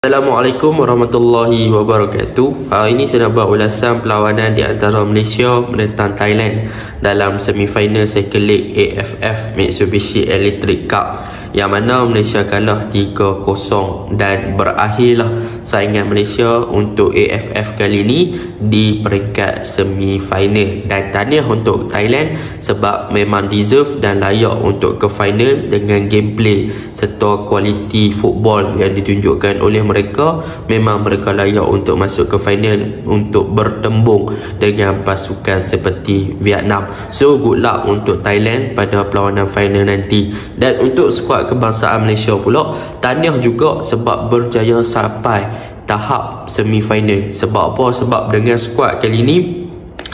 Assalamualaikum warahmatullahi wabarakatuh. Ini saya nak buat ulasan perlawanan di antara Malaysia menentang Thailand dalam semifinal Cycle League AFF Mitsubishi Electric Cup, yang mana Malaysia kalah 3-0 dan berakhirlah saingan Malaysia untuk AFF kali ini di peringkat semifinal. Dan tahniah untuk Thailand sebab memang deserve dan layak untuk ke final dengan gameplay serta kualiti football yang ditunjukkan oleh mereka. Memang mereka layak untuk masuk ke final untuk bertembung dengan pasukan seperti Vietnam. So good luck untuk Thailand pada perlawanan final nanti. Dan untuk skuad kebangsaan Malaysia pula, tahniah juga sebab berjaya sampai tahap semifinal. Sebab apa? Sebab dengan skuad kali ini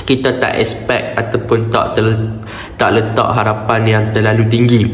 kita tak expect ataupun tak letak harapan yang terlalu tinggi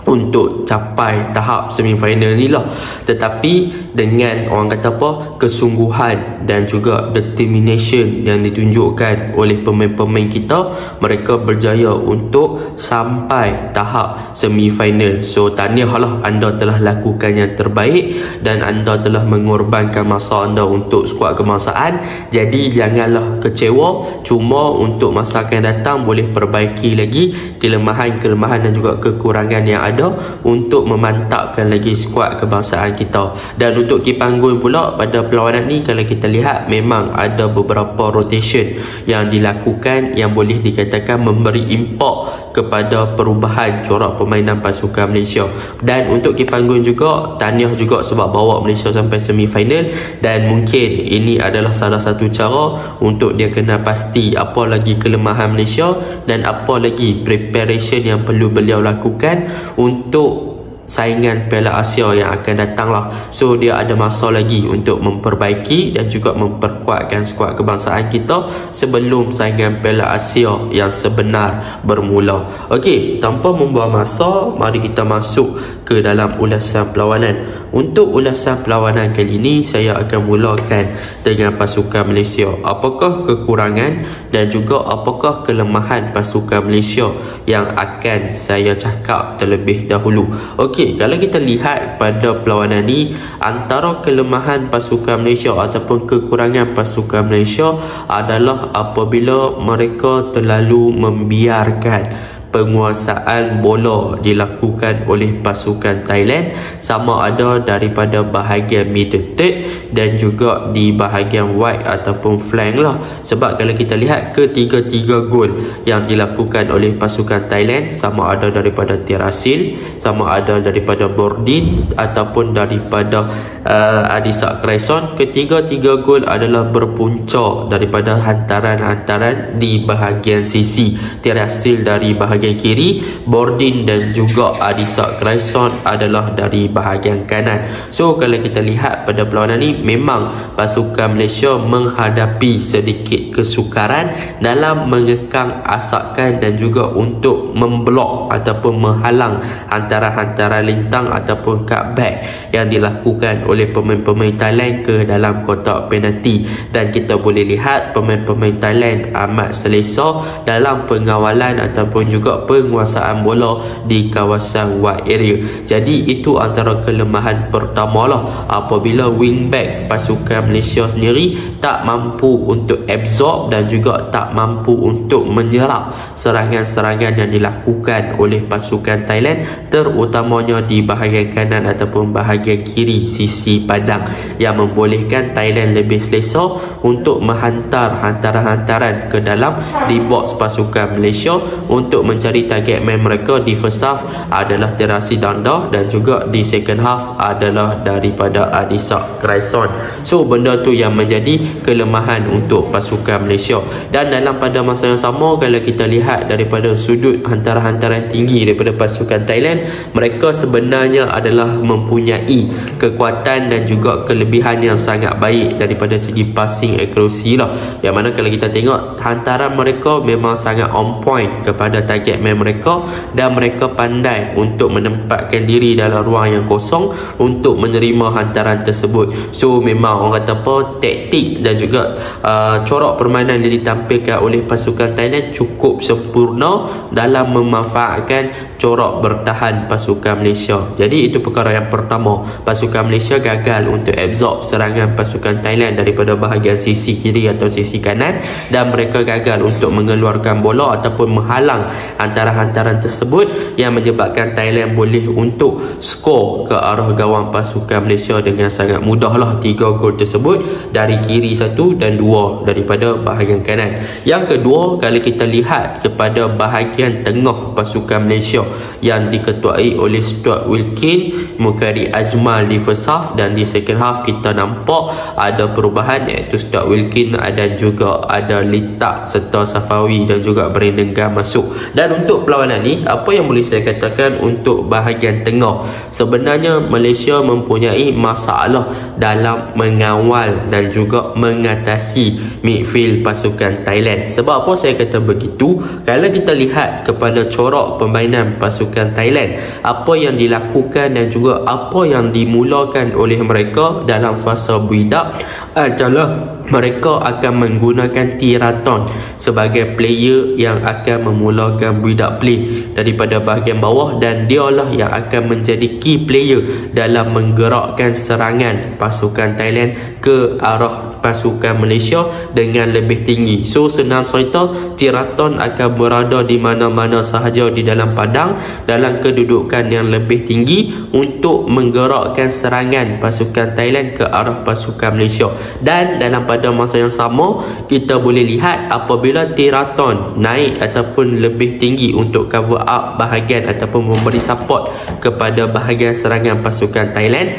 untuk capai tahap semifinal ni lah. Tetapi dengan orang kata apa, kesungguhan dan juga determination yang ditunjukkan oleh pemain-pemain kita, mereka berjaya untuk sampai tahap semifinal. So tahniah lah, anda telah lakukan yang terbaik dan anda telah mengorbankan masa anda untuk skuad kebangsaan. Jadi janganlah kecewa, cuma untuk masa akan datang boleh perbaiki lagi kelemahan-kelemahan dan juga kekurangan yang ada untuk memantapkan lagi skuad kebangsaan kita. Dan untuk Kipanggun pula, pada perlawanan ni kalau kita lihat memang ada beberapa rotation yang dilakukan yang boleh dikatakan memberi impak kepada perubahan corak permainan pasukan Malaysia. Dan untuk Kipanggun juga, tahniah juga sebab bawa Malaysia sampai semifinal, dan mungkin ini adalah salah satu cara untuk dia kena pasti apa lagi kelemahan Malaysia dan apa lagi preparation yang perlu beliau lakukan untuk saingan Piala Asia yang akan datang lah. So dia ada masa lagi untuk memperbaiki dan juga memperkuatkan skuad kebangsaan kita sebelum saingan Piala Asia yang sebenar bermula. Okey, tanpa membuang masa, mari kita masuk ke dalam ulasan perlawanan. Untuk ulasan perlawanan kali ini, saya akan mulakan dengan pasukan Malaysia. Apakah kekurangan dan juga apakah kelemahan pasukan Malaysia yang akan saya cakap terlebih dahulu. Okey, kalau kita lihat pada perlawanan ni, antara kelemahan pasukan Malaysia ataupun kekurangan pasukan Malaysia adalah apabila mereka terlalu membiarkan penguasaan bola dilakukan oleh pasukan Thailand, sama ada daripada bahagian middle third dan juga di bahagian wide ataupun flank lah. Sebab kalau kita lihat ketiga-tiga gol yang dilakukan oleh pasukan Thailand, sama ada daripada Tirasil, sama ada daripada Bordin ataupun daripada Adisak Kraison, ketiga-tiga gol adalah berpunca daripada hantaran-hantaran di bahagian sisi. Tirasil dari bahagian kiri, Bordin dan juga Adisak Kraison adalah dari bahagian kanan. So kalau kita lihat pada perlawanan ni, memang pasukan Malaysia menghadapi sedikit kesukaran dalam mengekang asakan dan juga untuk memblok ataupun menghalang hantaran-hantaran lintang ataupun cutback yang dilakukan oleh pemain-pemain Thailand ke dalam kotak penalti. Dan kita boleh lihat pemain-pemain Thailand amat selesa dalam pengawalan ataupun juga penguasaan bola di kawasan wide area. Jadi itu antara kelemahan pertama lah, apabila wingback pasukan Malaysia sendiri tak mampu untuk absorb dan juga tak mampu untuk menyerap serangan-serangan yang dilakukan oleh pasukan Thailand, terutamanya di bahagian kanan ataupun bahagian kiri sisi padang, yang membolehkan Thailand lebih selesa untuk menghantar hantaran-hantaran ke dalam di box pasukan Malaysia untuk mencari target man mereka. Di first half adalah Terasi Danda dan juga di second half adalah daripada Adisak Kraison. So benda tu yang menjadi kelemahan untuk pasukan Malaysia. Dan dalam pada masa yang sama, kalau kita lihat daripada sudut hantaran-hantaran tinggi daripada pasukan Thailand, mereka sebenarnya adalah mempunyai kekuatan dan juga kelebihan yang sangat baik daripada segi passing accuracy lah, yang mana kalau kita tengok hantaran mereka memang sangat on point kepada target target man mereka, dan mereka pandai untuk menempatkan diri dalam ruang yang kosong untuk menerima hantaran tersebut. So memang orang kata apa, taktik dan juga corak permainan yang ditampilkan oleh pasukan Thailand cukup sempurna dalam memanfaatkan corak bertahan pasukan Malaysia. Jadi itu perkara yang pertama, pasukan Malaysia gagal untuk absorb serangan pasukan Thailand daripada bahagian sisi kiri atau sisi kanan, dan mereka gagal untuk mengeluarkan bola ataupun menghalang antara hantaran tersebut yang menyebabkan Thailand boleh untuk skor ke arah gawang pasukan Malaysia dengan sangat mudahlah. 3 gol tersebut dari kiri 1 dan 2 daripada bahagian kanan. Yang kedua, kalau kita lihat kepada bahagian tengah pasukan Malaysia yang diketuai oleh Stuart Wilkin, Mukairi Ajmal di first half, dan di second half kita nampak ada perubahan, iaitu Stuart Wilkin dan juga ada Litak serta Safawi dan juga Brandon Gunn masuk. Dan untuk perlawanan ni, apa yang boleh saya katakan untuk bahagian tengah, sebenarnya Malaysia mempunyai masalah dalam mengawal dan juga mengatasi midfield pasukan Thailand. Sebab apa saya kata begitu? Kalau kita lihat kepada corak permainan pasukan Thailand, apa yang dilakukan dan juga apa yang dimulakan oleh mereka dalam fasa build-up adalah mereka akan menggunakan Tiraton sebagai player yang akan memulakan build-up play daripada bahagian bawah, dan dialah yang akan menjadi key player dalam menggerakkan serangan pasukan Thailand ke arah pasukan Malaysia dengan lebih tinggi. So senang cerita, Tiraton akan berada di mana-mana sahaja di dalam padang dalam kedudukan yang lebih tinggi untuk menggerakkan serangan pasukan Thailand ke arah pasukan Malaysia. Dan dalam pada masa yang sama, kita boleh lihat apabila Tiraton naik ataupun lebih tinggi untuk cover up bahagian ataupun memberi support kepada bahagian serangan pasukan Thailand,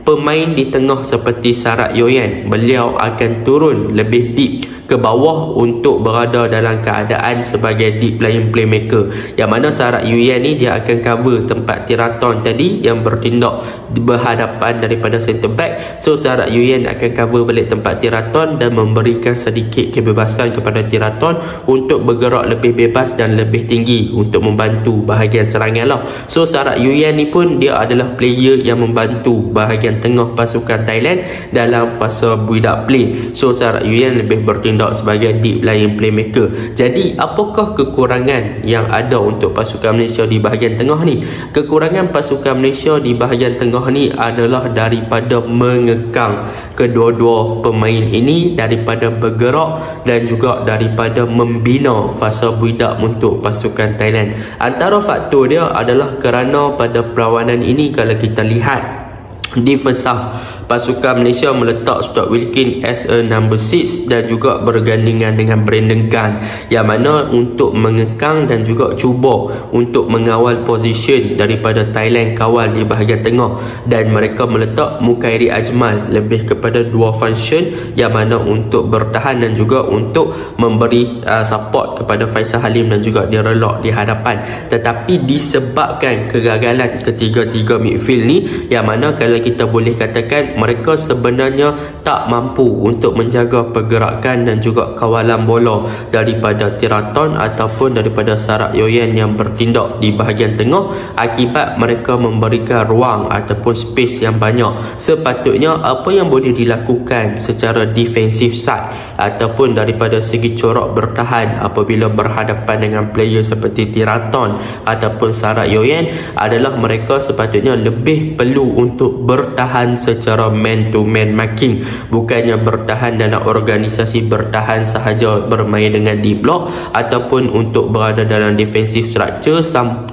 pemain di tengah seperti Sarat Yoyan, beliau akan turun lebih deep ke bawah untuk berada dalam keadaan sebagai deep lying playmaker, yang mana Sarat Yoyan ni dia akan cover tempat Tiraton tadi yang bertindak berhadapan daripada centre back. So Sarat Yoyan akan cover balik tempat Tiraton dan memberikan sedikit kebebasan kepada Tiraton untuk bergerak lebih bebas dan lebih tinggi untuk membantu bahagian serangan lah. So Sarat Yoyan ni pun dia adalah player yang membantu bahagian tengah pasukan Thailand dalam fasa build-up play. So Sarat Yoyan lebih bertindak sebagai deep lying playmaker. Jadi apakah kekurangan yang ada untuk pasukan Malaysia di bahagian tengah ni? Kekurangan pasukan Malaysia di bahagian tengah ni adalah daripada mengekang kedua-dua pemain ini daripada bergerak dan juga daripada membina fasa build-up untuk pasukan Thailand. Antara faktor dia adalah kerana pada perlawanan ini, kalau kita lihat di first half, pasukan Malaysia meletak Stuart Wilkin as a number 6 dan juga bergandingan dengan Brandon Gunn, yang mana untuk mengekang dan juga cuba untuk mengawal position daripada Thailand kawal di bahagian tengah, dan mereka meletak Mukairi Ajmal lebih kepada dua function, yang mana untuk bertahan dan juga untuk memberi support kepada Faisal Halim dan juga dia relok di hadapan. Tetapi disebabkan kegagalan ketiga-tiga midfield ni, yang mana kalau kita boleh katakan mereka sebenarnya tak mampu untuk menjaga pergerakan dan juga kawalan bola daripada Tiraton ataupun daripada Sarat Yoyan yang bertindak di bahagian tengah, akibat mereka memberikan ruang ataupun space yang banyak. Sepatutnya apa yang boleh dilakukan secara defensive side ataupun daripada segi corak bertahan apabila berhadapan dengan player seperti Tiraton ataupun Sarat Yoyan adalah mereka sepatutnya lebih perlu untuk bertahan secara man to man marking, bukannya bertahan dalam organisasi bertahan sahaja bermain dengan deep block ataupun untuk berada dalam defensive structure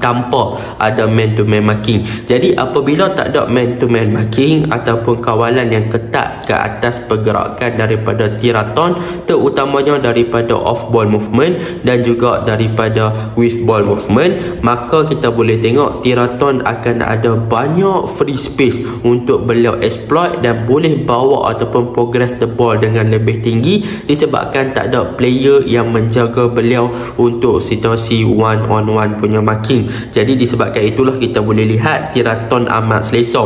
tanpa ada man to man marking. Jadi apabila tak ada man to man marking ataupun kawalan yang ketat ke atas pergerakan daripada Tiraton, terutamanya daripada off ball movement dan juga daripada with ball movement, maka kita boleh tengok Tiraton akan ada banyak free space untuk beliau exploit dan boleh bawa ataupun progress the ball dengan lebih tinggi, disebabkan tak ada player yang menjaga beliau untuk situasi one on one punya marking. Jadi disebabkan itulah kita boleh lihat Tiraton amat selesa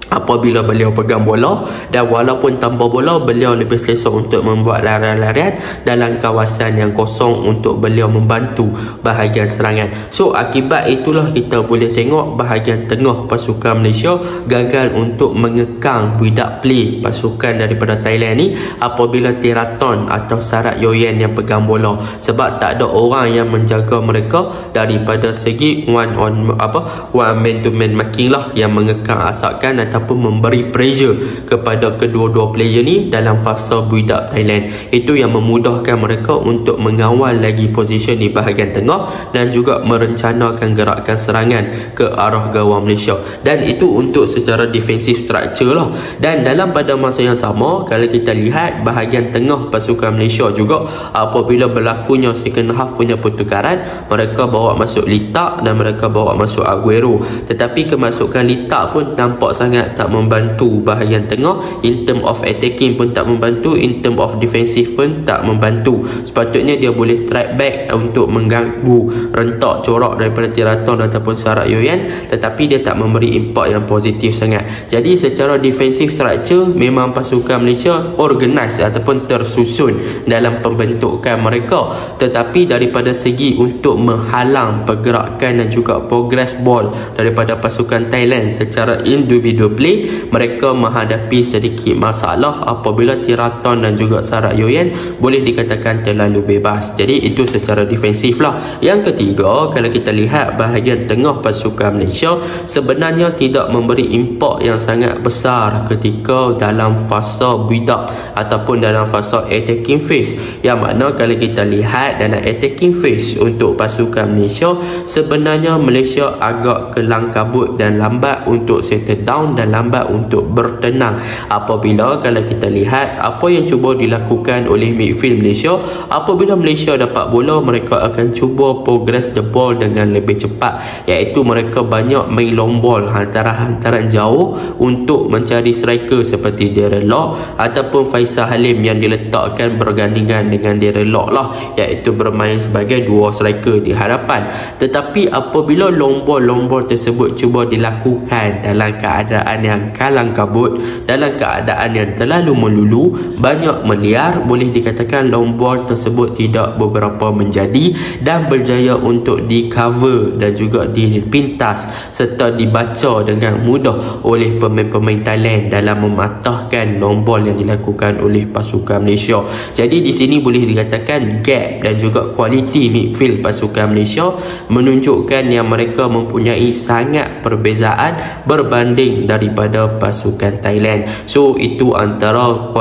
apabila beliau pegang bola, dan walaupun tanpa bola beliau lebih selesa untuk membuat larian-larian dalam kawasan yang kosong untuk beliau membantu bahagian serangan. So akibat itulah kita boleh tengok bahagian tengah pasukan Malaysia gagal untuk mengekang build-up play pasukan daripada Thailand ni apabila Teraton atau Sarat Yoyen yang pegang bola, sebab tak ada orang yang menjaga mereka daripada segi one man to man marking lah, yang mengekang asalkan ataupun memberi pressure kepada kedua-dua player ni dalam fasa build-up Thailand. Itu yang memudahkan mereka untuk mengawal lagi posisi di bahagian tengah dan juga merencanakan gerakan serangan ke arah gawang Malaysia, dan itu untuk secara defensive structure lah. Dan dalam pada masa yang sama, kalau kita lihat bahagian tengah pasukan Malaysia juga, apabila berlakunya second half punya pertukaran, mereka bawa masuk Litak dan mereka bawa masuk Aguero, tetapi kemasukan Litak pun nampak sangat tak membantu bahagian tengah. In term of attacking pun tak membantu, in term of defensive pun tak membantu. Sepatutnya dia boleh track back untuk mengganggu rentak corak daripada Teraton ataupun Sarat Yoyen, tetapi dia tak memberi impak yang positif sangat. Jadi secara defensive structure memang pasukan Malaysia organize ataupun tersusun dalam pembentukan mereka, tetapi daripada segi untuk menghalang pergerakan dan juga progress ball daripada pasukan Thailand secara individual play, mereka menghadapi sedikit masalah apabila Teraton dan juga Sarat Yoyen boleh dikatakan terlalu bebas. Jadi itu secara defensif lah. Yang ketiga, kalau kita lihat bahagian tengah pasukan Malaysia sebenarnya tidak memberi impak yang sangat besar ketika dalam fasa build up ataupun dalam fasa attacking phase, yang mana kalau kita lihat dalam attacking phase untuk pasukan Malaysia, sebenarnya Malaysia agak kelang kabut dan lambat untuk settle down dan lambat untuk bertenang. Apabila kalau kita lihat apa yang cuba dilakukan oleh midfield Malaysia, apabila Malaysia dapat bola, mereka akan cuba progress the ball dengan lebih cepat, iaitu mereka banyak main long ball hantaran jauh untuk mencari striker seperti Darren Lock ataupun Faisal Halim yang diletakkan bergandingan dengan Darren Lock lah, iaitu bermain sebagai dua striker di hadapan. Tetapi apabila long ball tersebut cuba dilakukan dalam keadaan yang kalang kabut, dalam keadaan yang terlalu melulu, banyak meliar, boleh dikatakan long ball tersebut tidak beberapa menjadi dan berjaya untuk di cover dan juga dipintas serta dibaca dengan mudah oleh pemain-pemain Thailand dalam mematahkan long ball yang dilakukan oleh pasukan Malaysia. Jadi di sini boleh dikatakan gap dan juga kualiti midfield pasukan Malaysia menunjukkan yang mereka mempunyai sangat perbezaan berbanding daripada pasukan Thailand. So itu antara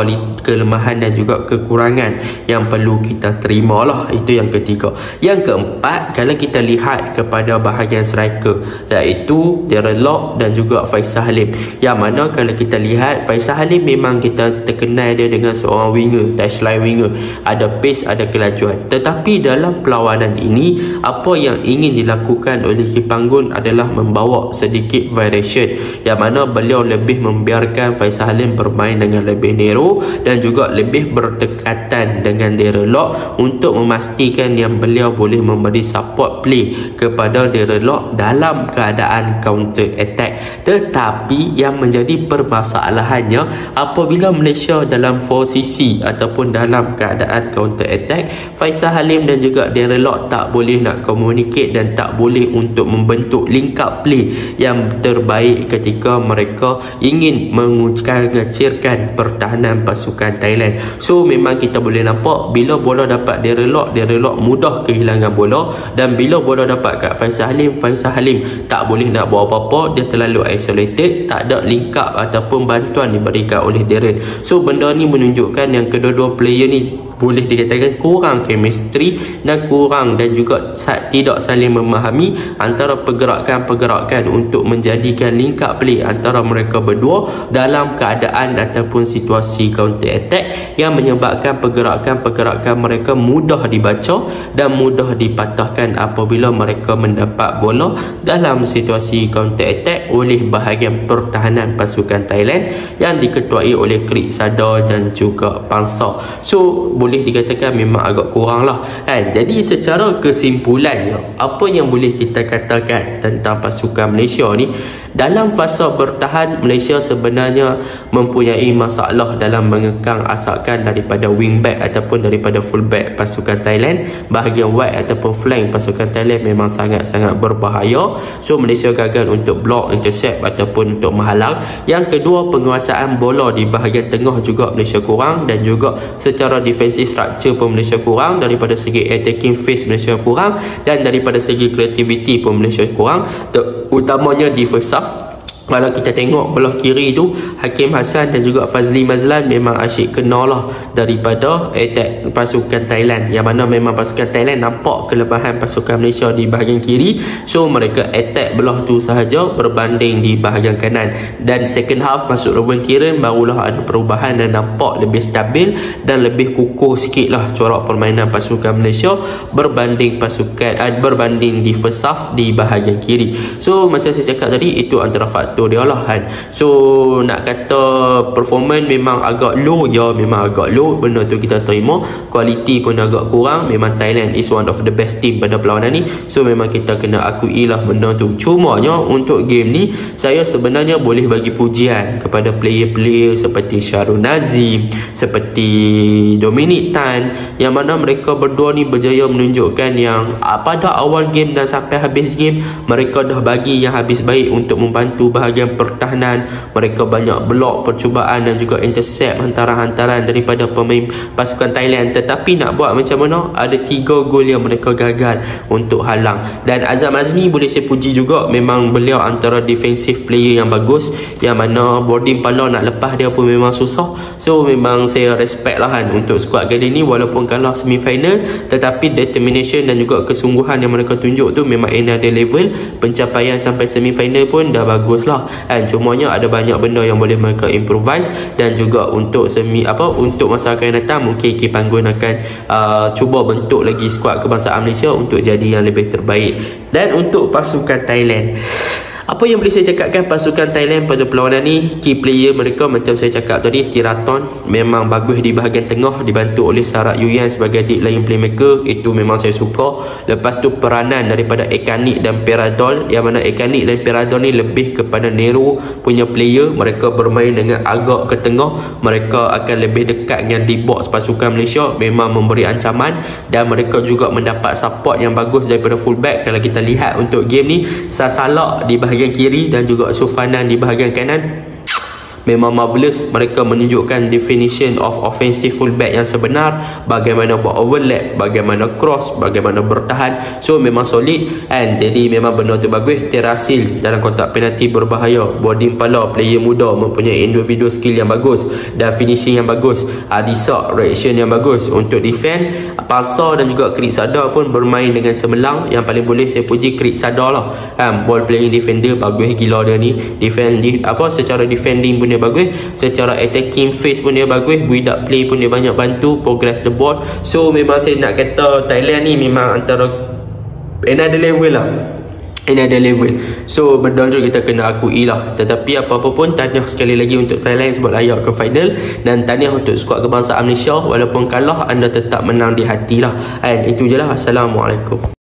kelemahan dan juga kekurangan yang perlu kita terima lah. Itu yang ketiga. Yang keempat, kalau kita lihat kepada bahagian striker, iaitu Darren Lock dan juga Faisal Halim, yang mana kalau kita lihat Faisal Halim memang kita terkenal dia dengan seorang winger, touchline winger, ada pace, ada kelajuan. Tetapi dalam perlawanan ini, apa yang ingin dilakukan oleh Kipanggun adalah membawa sedikit variation, yang mana beliau lebih membiarkan Faisal Halim bermain dengan lebih narrow dan juga lebih berdekatan dengan Darren Lock untuk memastikan yang beliau boleh memberi support play kepada Darren Lock dalam keadaan counter attack. Tetapi yang menjadi permasalahannya, apabila Malaysia dalam posisi ataupun dalam keadaan counter attack, Faisal Halim dan juga Darren Lock tak boleh nak communicate dan tak boleh untuk membentuk link up play yang terbaik ketika mereka ingin mengecilkan pertahanan pasukan Thailand. So memang kita boleh nampak bila bola dapat Darren Lock mudah kehilangan bola, dan bila bola dapat kat Faisal Halim tak boleh nak buat apa-apa, dia terlalu isolated, tak ada link up ataupun bantuan diberikan oleh Darren. So benda ni menunjukkan yang kedua-dua player ni boleh dikatakan kurang chemistry dan kurang dan juga tidak saling memahami antara pergerakan-pergerakan untuk menjadikan link up play antara mereka berdua dalam keadaan ataupun situasi counter attack, yang menyebabkan pergerakan-pergerakan mereka mudah dibaca dan mudah dipatahkan apabila mereka mendapat bola dalam situasi counter attack oleh bahagian pertahanan pasukan Thailand yang diketuai oleh Krik Sadar dan juga Pangsa. So boleh dikatakan memang agak kurang lah kan. Jadi secara kesimpulannya, apa yang boleh kita katakan tentang pasukan Malaysia ni, Dalam fasa bertahan, Malaysia sebenarnya mempunyai masalah dalam mengekang asalkan daripada wingback ataupun daripada fullback pasukan Thailand. Bahagian wide ataupun flank pasukan Thailand memang sangat-sangat berbahaya. So Malaysia gagal untuk block, intercept ataupun untuk menghalang. Yang kedua, penguasaan bola di bahagian tengah juga Malaysia kurang, dan juga secara defensive structure pun Malaysia kurang. Daripada segi attacking phase Malaysia kurang, dan daripada segi creativity pun Malaysia kurang, utamanya di first half. Kalau kita tengok belah kiri tu, Hakim Hassan dan juga Fazli Mazlan memang asyik kena lah daripada attack pasukan Thailand, yang mana memang pasukan Thailand nampak kelebihan pasukan Malaysia di bahagian kiri. So mereka attack belah tu sahaja berbanding di bahagian kanan. Dan second half masuk Robin Kiran, barulah ada perubahan dan nampak lebih stabil dan lebih kukuh sikit lah corak permainan pasukan Malaysia berbanding berbanding di first half di bahagian kiri. So macam saya cakap tadi, itu antara faktor dia lah kan. So nak kata performance memang agak low, ya memang agak low, benda tu kita terima. Kualiti pun agak kurang. Memang Thailand is one of the best team pada perlawanan ni, so memang kita kena akui lah benda tu. Cumanya untuk game ni, saya sebenarnya boleh bagi pujian kepada player-player seperti Syahrul Nazim, seperti Dominic Tan, yang mana mereka berdua ni berjaya menunjukkan yang pada awal game dan sampai habis game, mereka dah bagi yang habis baik untuk membantu bahagian pertahanan. Mereka banyak blok percubaan dan juga intercept hantaran-hantaran daripada pemain pasukan Thailand. Tetapi nak buat macam mana, ada 3 gol yang mereka gagal untuk halang. Dan Azam Azmi boleh saya puji juga, memang beliau antara defensive player yang bagus, yang mana boarding pala nak lepas dia pun memang susah. So memang saya respect lah kan untuk squad kali ni. Walaupun kalah semifinal, tetapi determination dan juga kesungguhan yang mereka tunjuk tu memang another level. Pencapaian sampai semifinal pun dah bagus lah kan. Cumanya ada banyak benda yang boleh mereka improvise, dan juga untuk untuk masa akan datang mungkin Ki Panggun akan cuba bentuk lagi skuad kebangsaan Malaysia untuk jadi yang lebih terbaik. Dan untuk pasukan Thailand, apa yang boleh saya cakapkan pasukan Thailand pada perlawanan ni, key player mereka macam saya cakap tadi, Tiraton memang bagus di bahagian tengah, dibantu oleh Sarak Yuyan sebagai deep line playmaker. Itu memang saya suka. Lepas tu peranan daripada Ekanik dan Peradol, yang mana Ekanik dan Peradol ni lebih kepada Nero punya player. Mereka bermain dengan agak ke tengah, mereka akan lebih dekat dengan deep box pasukan Malaysia, memang memberi ancaman. Dan mereka juga mendapat support yang bagus daripada fullback. Kalau kita lihat untuk game ni, Sasalak di bahagian kiri dan juga Sufanan di bahagian kanan memang marvelous. Mereka menunjukkan definition of offensive fullback yang sebenar, bagaimana buat overlap, bagaimana cross, bagaimana bertahan. So memang solid, and jadi memang benda tu bagus. Terasil dalam kotak penalti berbahaya. Boarding pala player muda mempunyai individual skill yang bagus dan finishing yang bagus. Adisak reaction yang bagus untuk defend. Palsa dan juga Krik Sadar pun bermain dengan cemerlang. Yang paling boleh saya puji Krik Sadar lah kan. Ball playing defender bagus gila dia ni. Secara defending pun dia bagus, secara attacking phase pun dia bagus, build up play pun dia banyak bantu, progress the ball. So memang saya nak kata Thailand ni memang antara another level lah, another level. So benda tu kita kena akui lah. Tetapi apa-apa pun, tahniah sekali lagi untuk Thailand sebab layak ke final, dan tahniah untuk skuad kebangsaan Malaysia. Walaupun kalah, anda tetap menang di hati lah. And itu je lah. Assalamualaikum.